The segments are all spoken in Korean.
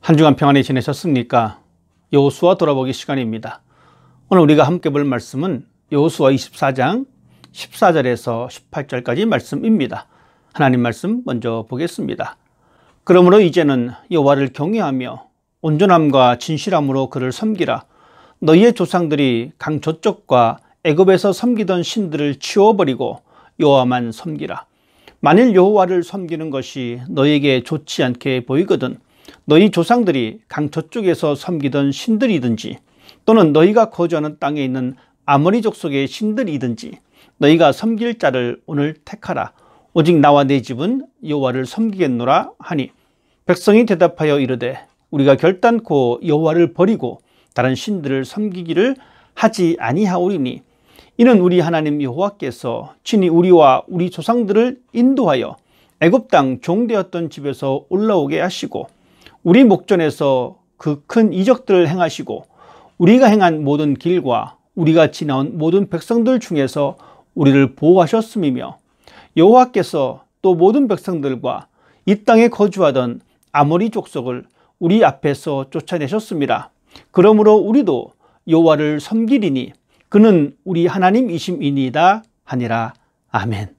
한 주간 평안히 지내셨습니까? 여호수아 돌아보기 시간입니다. 오늘 우리가 함께 볼 말씀은 여호수아 24장 14절에서 18절까지 말씀입니다. 하나님 말씀 먼저 보겠습니다. 그러므로 이제는 여호와를 경외하며 온전함과 진실함으로 그를 섬기라. 너희의 조상들이 강 저쪽과 애굽에서 섬기던 신들을 치워버리고 여호와만 섬기라. 만일 여호와를 섬기는 것이 너희에게 좋지 않게 보이거든 너희 조상들이 강 저쪽에서 섬기던 신들이든지 또는 너희가 거주하는 땅에 있는 아모리 족속의 신들이든지 너희가 섬길 자를 오늘 택하라. 오직 나와 내 집은 여호와를 섬기겠노라 하니 백성이 대답하여 이르되 우리가 결단코 여호와를 버리고 다른 신들을 섬기기를 하지 아니하오리니 이는 우리 하나님 여호와께서 친히 우리와 우리 조상들을 인도하여 애굽 땅 종되었던 집에서 올라오게 하시고 우리 목전에서 그 큰 이적들을 행하시고 우리가 행한 모든 길과 우리가 지나온 모든 백성들 중에서 우리를 보호하셨음이며 여호와께서 또 모든 백성들과 이 땅에 거주하던 아모리 족속을 우리 앞에서 쫓아내셨습니다. 그러므로 우리도 여호와를 섬기리니 그는 우리 하나님이심이니이다 하니라. 아멘.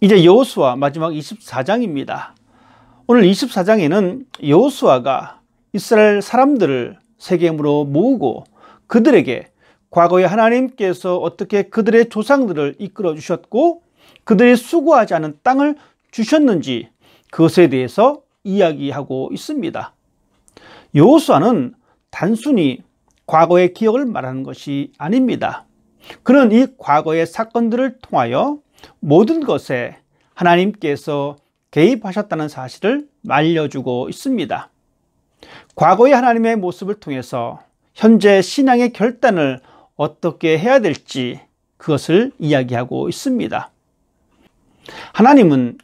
이제 여호수아 마지막 24장입니다. 오늘 24장에는 여호수아가 이스라엘 사람들을 세겜으로 모으고 그들에게 과거에 하나님께서 어떻게 그들의 조상들을 이끌어 주셨고 그들이 수고하지 않은 땅을 주셨는지 그것에 대해서 이야기하고 있습니다. 여호수아는 단순히 과거의 기억을 말하는 것이 아닙니다. 그는 이 과거의 사건들을 통하여 모든 것에 하나님께서 개입하셨다는 사실을 알려주고 있습니다. 과거의 하나님의 모습을 통해서 현재 신앙의 결단을 어떻게 해야 될지 그것을 이야기하고 있습니다. 하나님은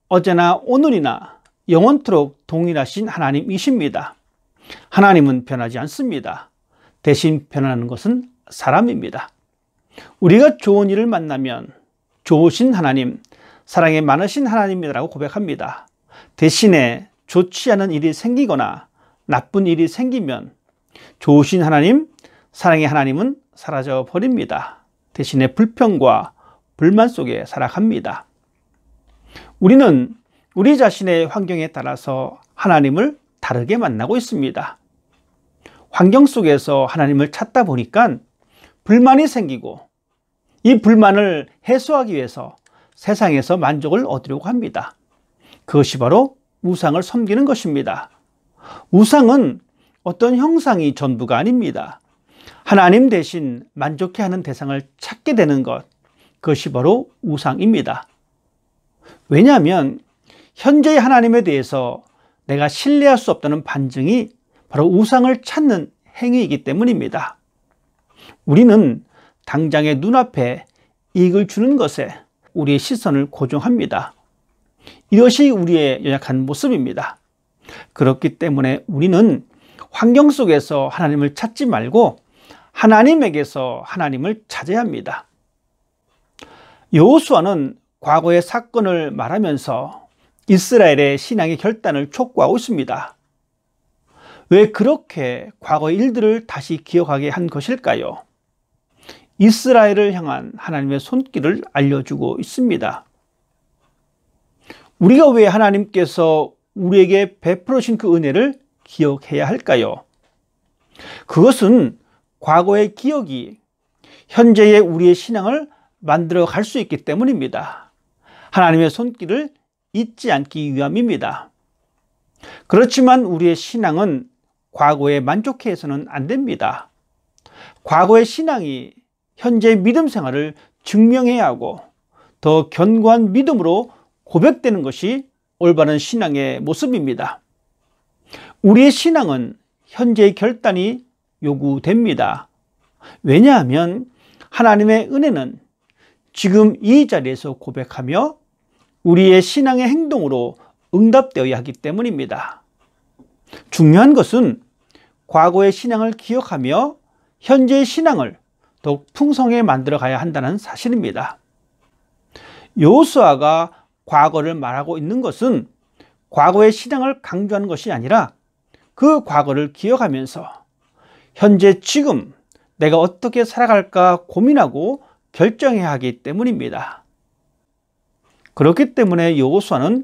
어제나 오늘이나 영원토록 동일하신 하나님이십니다. 하나님은 변하지 않습니다. 대신 변하는 것은 사람입니다. 우리가 좋은 일을 만나면 좋으신 하나님, 사랑이 많으신 하나님이라고 고백합니다. 대신에 좋지 않은 일이 생기거나 나쁜 일이 생기면 좋으신 하나님, 사랑의 하나님은 사라져 버립니다. 대신에 불평과 불만 속에 살아갑니다. 우리는 우리 자신의 환경에 따라서 하나님을 다르게 만나고 있습니다. 환경 속에서 하나님을 찾다 보니까 불만이 생기고 이 불만을 해소하기 위해서 세상에서 만족을 얻으려고 합니다. 그것이 바로 우상을 섬기는 것입니다. 우상은 어떤 형상이 전부가 아닙니다. 하나님 대신 만족해하는 대상을 찾게 되는 것, 그것이 바로 우상입니다. 왜냐하면 현재의 하나님에 대해서 내가 신뢰할 수 없다는 반증이 바로 우상을 찾는 행위이기 때문입니다. 우리는 당장의 눈앞에 이익을 주는 것에 우리의 시선을 고정합니다. 이것이 우리의 연약한 모습입니다. 그렇기 때문에 우리는 환경 속에서 하나님을 찾지 말고 하나님에게서 하나님을 찾아야 합니다. 여호수아는 과거의 사건을 말하면서 이스라엘의 신앙의 결단을 촉구하고 있습니다. 왜 그렇게 과거의 일들을 다시 기억하게 한 것일까요? 이스라엘을 향한 하나님의 손길을 알려주고 있습니다. 우리가 왜 하나님께서 우리에게 베풀어 주신 그 은혜를 기억해야 할까요? 그것은 과거의 기억이 현재의 우리의 신앙을 만들어 갈 수 있기 때문입니다. 하나님의 손길을 잊지 않기 위함입니다. 그렇지만 우리의 신앙은 과거에 만족해서는 안 됩니다. 과거의 신앙이 현재의 믿음 생활을 증명해야 하고 더 견고한 믿음으로 고백되는 것이 올바른 신앙의 모습입니다. 우리의 신앙은 현재의 결단이 요구됩니다. 왜냐하면 하나님의 은혜는 지금 이 자리에서 고백하며 우리의 신앙의 행동으로 응답되어야 하기 때문입니다. 중요한 것은 과거의 신앙을 기억하며 현재의 신앙을 더욱 풍성하게 만들어 가야 한다는 사실입니다. 여호수아가 과거를 말하고 있는 것은 과거의 신앙을 강조하는 것이 아니라 그 과거를 기억하면서 현재 지금 내가 어떻게 살아갈까 고민하고 결정해야 하기 때문입니다. 그렇기 때문에 여호수아는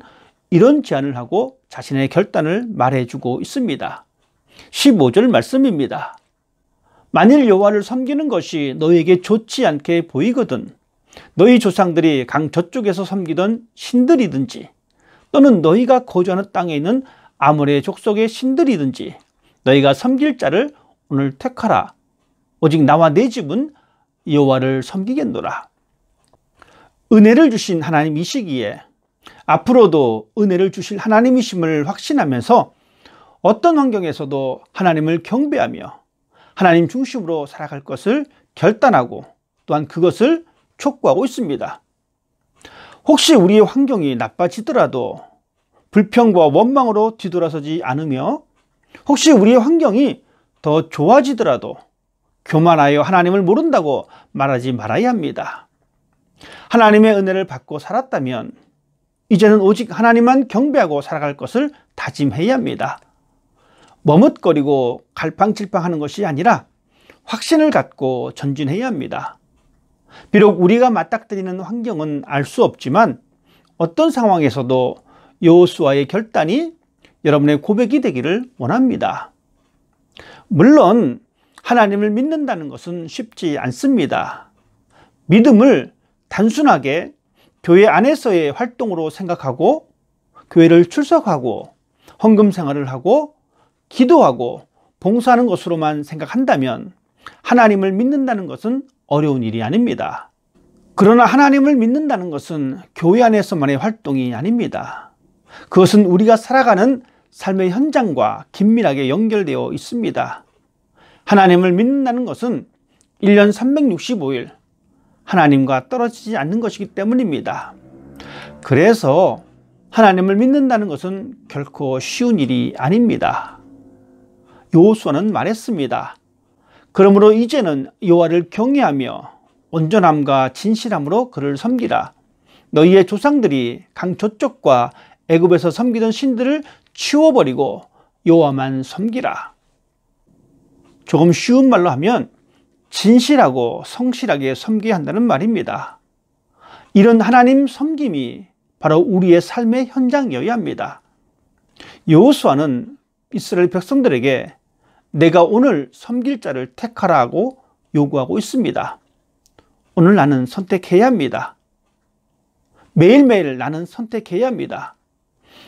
이런 제안을 하고 자신의 결단을 말해주고 있습니다. 15절 말씀입니다. 만일 여호와를 섬기는 것이 너희에게 좋지 않게 보이거든 너희 조상들이 강 저쪽에서 섬기던 신들이든지 또는 너희가 거주하는 땅에 있는 아모레 족속의 신들이든지 너희가 섬길 자를 오늘 택하라. 오직 나와 내 집은 여호와를 섬기겠노라. 은혜를 주신 하나님이시기에 앞으로도 은혜를 주실 하나님이심을 확신하면서 어떤 환경에서도 하나님을 경배하며 하나님 중심으로 살아갈 것을 결단하고 또한 그것을 촉구하고 있습니다. 혹시 우리의 환경이 나빠지더라도 불평과 원망으로 뒤돌아서지 않으며 혹시 우리의 환경이 더 좋아지더라도 교만하여 하나님을 모른다고 말하지 말아야 합니다. 하나님의 은혜를 받고 살았다면 이제는 오직 하나님만 경배하고 살아갈 것을 다짐해야 합니다. 머뭇거리고 갈팡질팡하는 것이 아니라 확신을 갖고 전진해야 합니다. 비록 우리가 맞닥뜨리는 환경은 알 수 없지만 어떤 상황에서도 여호수아의 결단이 여러분의 고백이 되기를 원합니다. 물론 하나님을 믿는다는 것은 쉽지 않습니다. 믿음을 단순하게 교회 안에서의 활동으로 생각하고 교회를 출석하고 헌금 생활을 하고 기도하고 봉사하는 것으로만 생각한다면 하나님을 믿는다는 것은 어려운 일이 아닙니다. 그러나 하나님을 믿는다는 것은 교회 안에서만의 활동이 아닙니다. 그것은 우리가 살아가는 삶의 현장과 긴밀하게 연결되어 있습니다. 하나님을 믿는다는 것은 1년 365일 하나님과 떨어지지 않는 것이기 때문입니다. 그래서 하나님을 믿는다는 것은 결코 쉬운 일이 아닙니다. 여호수아는 말했습니다. 그러므로 이제는 여호와를 경외하며 온전함과 진실함으로 그를 섬기라. 너희의 조상들이 강 저쪽과 애굽에서 섬기던 신들을 치워버리고 여호와만 섬기라. 조금 쉬운 말로 하면 진실하고 성실하게 섬겨야 한다는 말입니다. 이런 하나님 섬김이 바로 우리의 삶의 현장이어야 합니다. 여호수아는 이스라엘 백성들에게 내가 오늘 섬길 자를 택하라고 요구하고 있습니다. 오늘 나는 선택해야 합니다. 매일매일 나는 선택해야 합니다.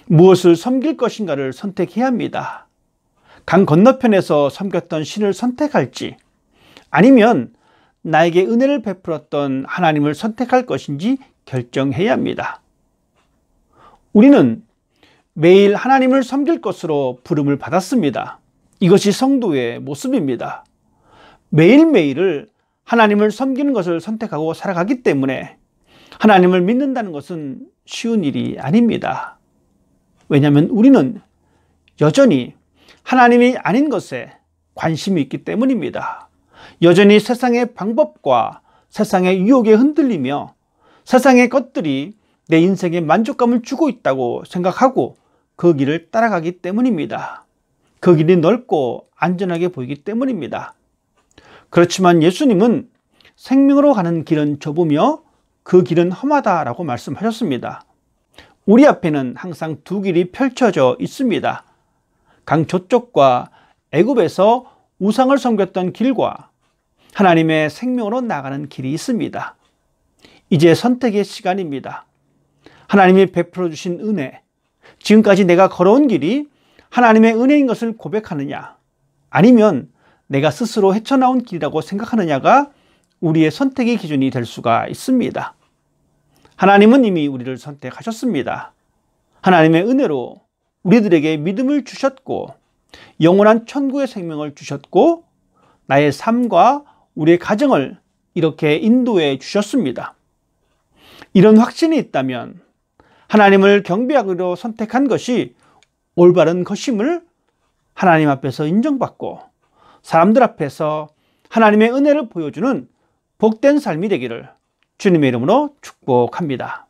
무엇을 섬길 것인가를 선택해야 합니다. 강 건너편에서 섬겼던 신을 선택할지 아니면 나에게 은혜를 베풀었던 하나님을 선택할 것인지 결정해야 합니다. 우리는 매일 하나님을 섬길 것으로 부름을 받았습니다. 이것이 성도의 모습입니다. 매일매일을 하나님을 섬기는 것을 선택하고 살아가기 때문에 하나님을 믿는다는 것은 쉬운 일이 아닙니다. 왜냐하면 우리는 여전히 하나님이 아닌 것에 관심이 있기 때문입니다. 여전히 세상의 방법과 세상의 유혹에 흔들리며 세상의 것들이 내 인생에 만족감을 주고 있다고 생각하고 그 길을 따라가기 때문입니다. 그 길이 넓고 안전하게 보이기 때문입니다. 그렇지만 예수님은 생명으로 가는 길은 좁으며 그 길은 험하다라고 말씀하셨습니다. 우리 앞에는 항상 두 길이 펼쳐져 있습니다. 강 저쪽과 애굽에서 우상을 섬겼던 길과 하나님의 생명으로 나가는 길이 있습니다. 이제 선택의 시간입니다. 하나님이 베풀어 주신 은혜, 지금까지 내가 걸어온 길이 하나님의 은혜인 것을 고백하느냐 아니면 내가 스스로 헤쳐나온 길이라고 생각하느냐가 우리의 선택의 기준이 될 수가 있습니다. 하나님은 이미 우리를 선택하셨습니다. 하나님의 은혜로 우리들에게 믿음을 주셨고 영원한 천국의 생명을 주셨고 나의 삶과 우리의 가정을 이렇게 인도해 주셨습니다. 이런 확신이 있다면 하나님을 경배하기로 선택한 것이 올바른 것임을 하나님 앞에서 인정받고 사람들 앞에서 하나님의 은혜를 보여주는 복된 삶이 되기를 주님의 이름으로 축복합니다.